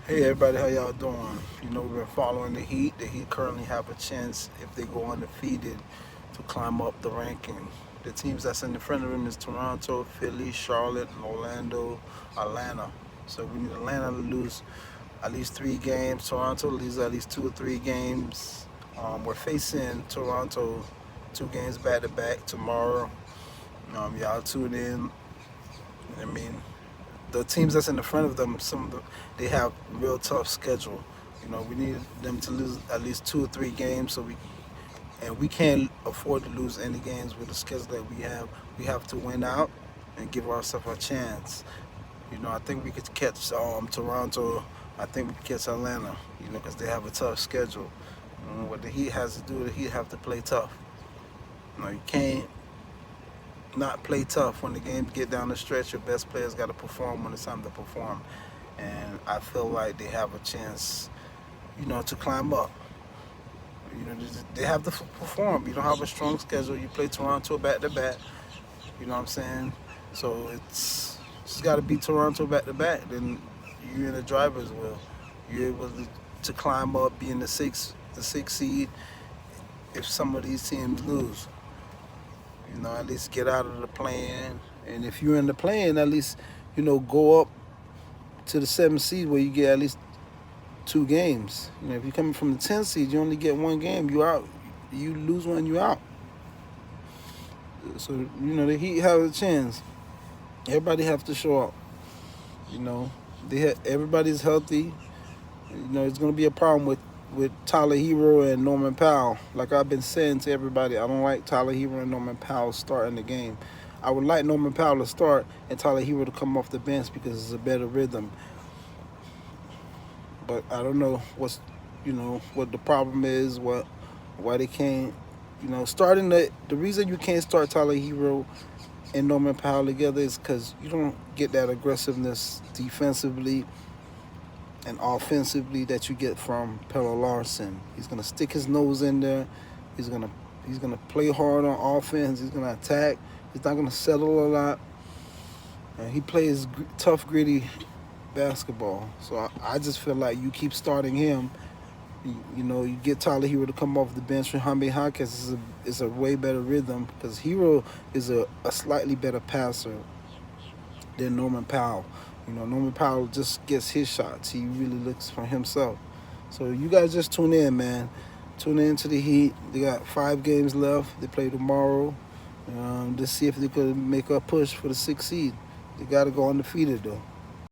Hey everybody, how y'all doing? You know, we've been following the Heat. The Heat currently have a chance, if they go undefeated, to climb up the ranking. The teams that's in the front of them is Toronto, Philly, Charlotte, and Orlando, Atlanta. So we need Atlanta to lose at least 3 games. Toronto lose at least 2 or 3 games. We're facing Toronto 2 games back to back tomorrow. Y'all tune in. I mean, the teams that's in the front of them, they have real tough schedule. You know, we need them to lose at least 2 or 3 games, we can't afford to lose any games with the schedule that we have. We have to win out and give ourselves a chance. You know, I think we could catch Toronto. I think we could catch Atlanta. You know, because they have a tough schedule. What the Heat has to do, the Heat have to play tough. You know, you can't not play tough when the games get down the stretch. Your best players got to perform when it's time to perform, and I feel like they have a chance, you know, to climb up. You know, they have to perform. You don't have a strong schedule. You play Toronto back to back. You know what I'm saying? So it's just got to beat Toronto back to back. Then you're in the driver's wheel. You're able to climb up, be in the sixth seed. If some of these teams lose, you know, at least get out of the play-in. And if you're in the play-in, at least, you know, go up to the 7th seed where you get at least 2 games. You know, if you're coming from the 10th seed, you only get 1 game. You out. You lose one, you out. So, you know, the Heat have a chance. Everybody have to show up. You know, everybody's healthy. You know, it's going to be a problem with Tyler Hero and Norman Powell. Like I've been saying to everybody, I don't like Tyler Hero and Norman Powell starting the game. I would like Norman Powell to start and Tyler Hero to come off the bench because it's a better rhythm. But I don't know what the problem is, why they can't, you know, starting the reason you can't start Tyler Hero and Norman Powell together is because you don't get that aggressiveness defensively and offensively that you get from Pelle Larsson. He's gonna stick his nose in there. He's gonna play hard on offense. He's gonna attack. He's not gonna settle a lot. And he plays tough, gritty basketball. So I just feel like you keep starting him. You know, you get Tyler Hero to come off the bench. Jaime Jaquez is a way better rhythm because Hero is a slightly better passer than Norman Powell. You know, Norman Powell just gets his shots. He really looks for himself. So you guys just tune in, man. Tune in to the Heat. They got 5 games left. They play tomorrow. Just see if they could make a push for the 6th seed. They got to go undefeated, though.